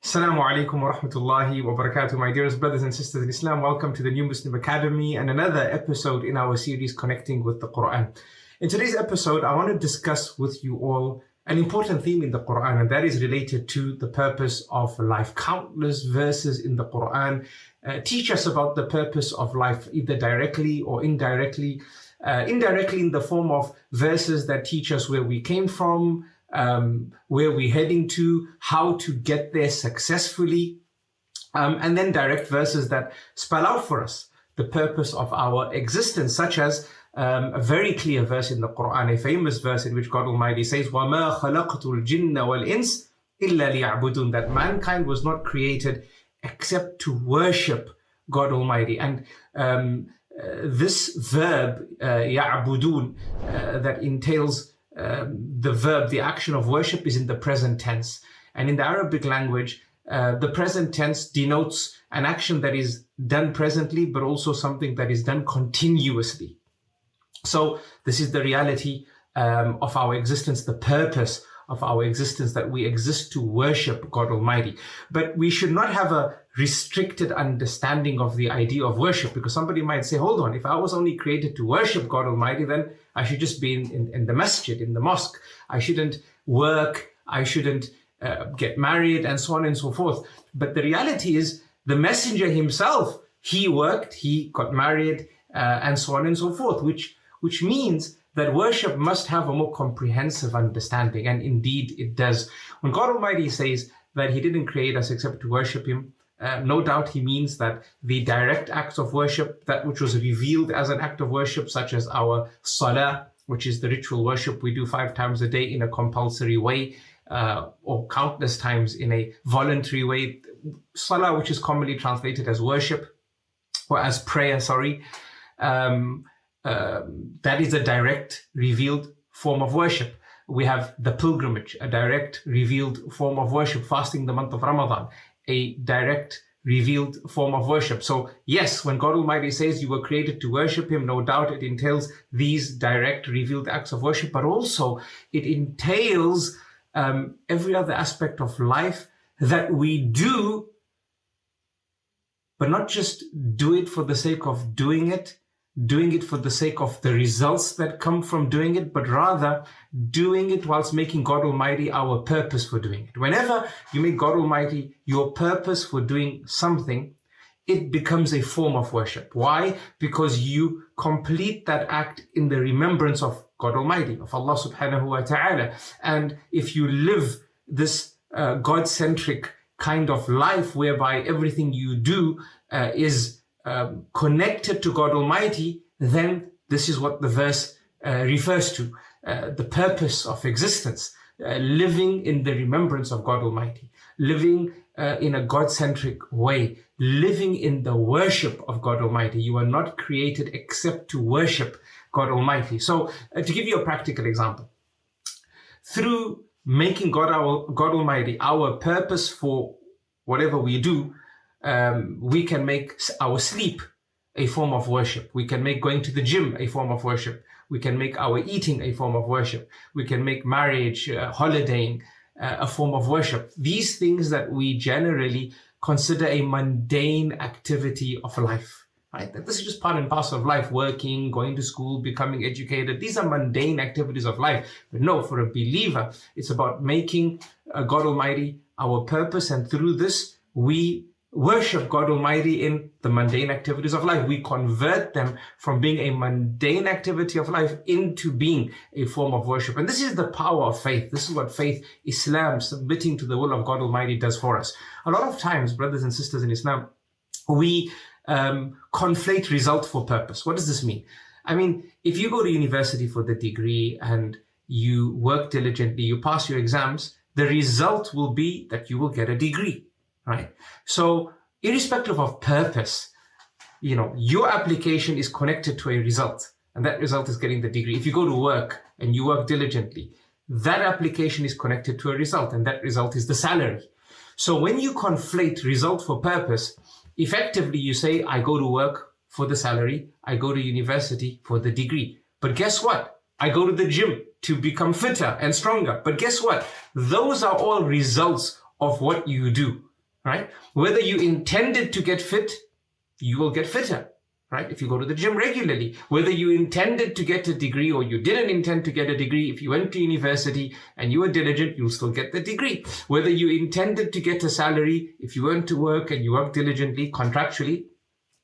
Assalamu alaikum wa rahmatullahi wa barakatuh, my dearest brothers and sisters in Islam. Welcome to the New Muslim Academy and another episode in our series Connecting with the Quran. In today's episode, I want to discuss with you all an important theme in the Quran, and that is related to the purpose of life. Countless verses in the Quran teach us about the purpose of life, either directly or indirectly. Indirectly in the form of verses that teach us where we came from, where we're heading to, how to get there successfully, and then direct verses that spell out for us the purpose of our existence, such as a very clear verse in the Quran, a famous verse in which God Almighty says, وَمَا خَلَقْتُ الْجِنَّ وَالْإِنسِ إِلَّا لِيَعْبُدُونَ, that mankind was not created except to worship God Almighty. And this verb, يَعْبُدُونَ, that entails the verb, the action of worship, is in the present tense. And in the Arabic language, the present tense denotes an action that is done presently, but also something that is done continuously. So this is the reality of our existence, the purpose of our existence, that we exist to worship God Almighty. But we should not have a restricted understanding of the idea of worship, because somebody might say, hold on, if I was only created to worship God Almighty, then I should just be in the masjid, in the mosque. I shouldn't work, I shouldn't get married, and so on and so forth. But the reality is, the messenger himself, he worked, he got married, and so on and so forth, which means that worship must have a more comprehensive understanding, and indeed it does. When God Almighty says that He didn't create us except to worship Him, no doubt He means that the direct acts of worship, that which was revealed as an act of worship, such as our salah, which is the ritual worship we do 5 times a day in a compulsory way, or countless times in a voluntary way. Salah, which is commonly translated as worship, or as prayer, that is a direct, revealed form of worship. We have the pilgrimage, a direct, revealed form of worship. Fasting the month of Ramadan, a direct, revealed form of worship. So yes, when God Almighty says you were created to worship Him, no doubt it entails these direct, revealed acts of worship, but also it entails every other aspect of life that we do, but not just do it for the sake of doing it for the sake of the results that come from doing it, but rather doing it whilst making God Almighty our purpose for doing it. Whenever you make God Almighty your purpose for doing something, it becomes a form of worship. Why? Because you complete that act in the remembrance of God Almighty, of Allah subhanahu wa ta'ala. And if you live this God-centric kind of life whereby everything you do is connected to God Almighty, then this is what the verse refers to, the purpose of existence, living in the remembrance of God Almighty, living in a God-centric way, living in the worship of God Almighty. You are not created except to worship God Almighty. So to give you a practical example, through making God Almighty our purpose for whatever we do, we can make our sleep a form of worship. We can make going to the gym a form of worship. We can make our eating a form of worship. We can make marriage, holidaying a form of worship. These things that we generally consider a mundane activity of life, right? This is just part and parcel of life, working, going to school, becoming educated. These are mundane activities of life. But no, for a believer, it's about making God Almighty our purpose, and through this, we worship God Almighty in the mundane activities of life. We convert them from being a mundane activity of life into being a form of worship. And this is the power of faith. This is what faith, Islam, submitting to the will of God Almighty, does for us. A lot of times, brothers and sisters in Islam, we conflate result for purpose. What does this mean? I mean, if you go to university for the degree and you work diligently, you pass your exams, the result will be that you will get a degree. Right? So irrespective of purpose, your application is connected to a result, and that result is getting the degree. If you go to work and you work diligently, that application is connected to a result, and that result is the salary. So when you conflate result for purpose, effectively you say, I go to work for the salary, I go to university for the degree. But guess what? I go to the gym to become fitter and stronger. But guess what? Those are all results of what you do. right? Whether you intended to get fit, you will get fitter, right? If you go to the gym regularly, whether you intended to get a degree or you didn't intend to get a degree, if you went to university and you were diligent, you'll still get the degree. Whether you intended to get a salary, if you went to work and you work diligently, contractually,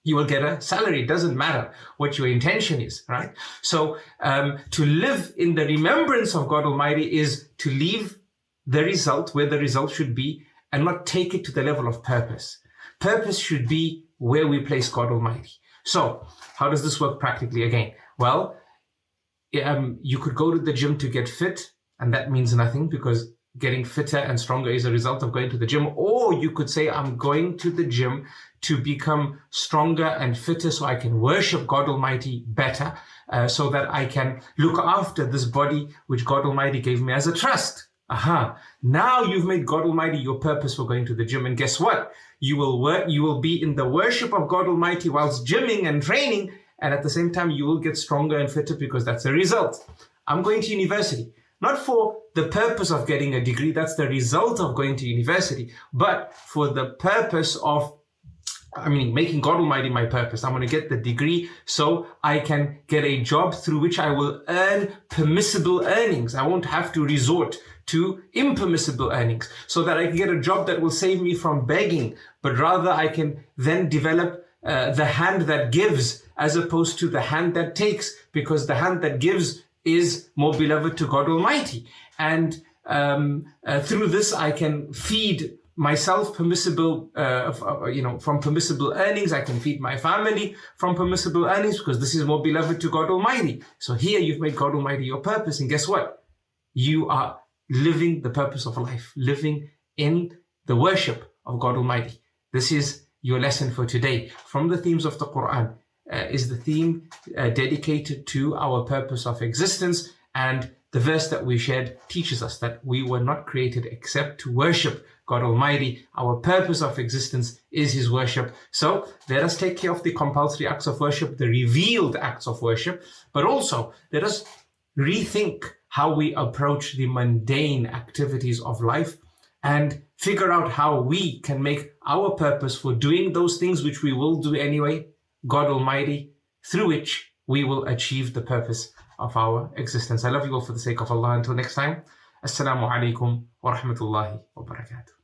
you will get a salary. It doesn't matter what your intention is, right? So to live in the remembrance of God Almighty is to leave the result where the result should be and not take it to the level of purpose. Purpose should be where we place God Almighty. So how does this work practically again? Well, you could go to the gym to get fit, and that means nothing because getting fitter and stronger is a result of going to the gym. Or you could say, I'm going to the gym to become stronger and fitter so I can worship God Almighty better, so that I can look after this body which God Almighty gave me as a trust. Now you've made God Almighty your purpose for going to the gym. And guess what? You will be in the worship of God Almighty whilst gymming and training. And at the same time, you will get stronger and fitter because that's a result. I'm going to university, not for the purpose of getting a degree. That's the result of going to university, but for the purpose of making God Almighty my purpose. I'm going to get the degree so I can get a job through which I will earn permissible earnings. I won't have to resort to impermissible earnings, so that I can get a job that will save me from begging, but rather I can then develop the hand that gives as opposed to the hand that takes, because the hand that gives is more beloved to God Almighty. And through this, I can feed myself permissible, from permissible earnings. I can feed my family from permissible earnings because this is more beloved to God Almighty. So here you've made God Almighty your purpose. And guess what? You are living the purpose of life, living in the worship of God Almighty. This is your lesson for today. From the themes of the Quran is the theme dedicated to our purpose of existence. And the verse that we shared teaches us that we were not created except to worship God Almighty. Our purpose of existence is His worship. So let us take care of the compulsory acts of worship, the revealed acts of worship, but also let us rethink how we approach the mundane activities of life and figure out how we can make our purpose for doing those things which we will do anyway, God Almighty, through which we will achieve the purpose of our existence. I love you all for the sake of Allah. Until next time, Assalamu alaikum wa rahmatullahi wa barakatuh.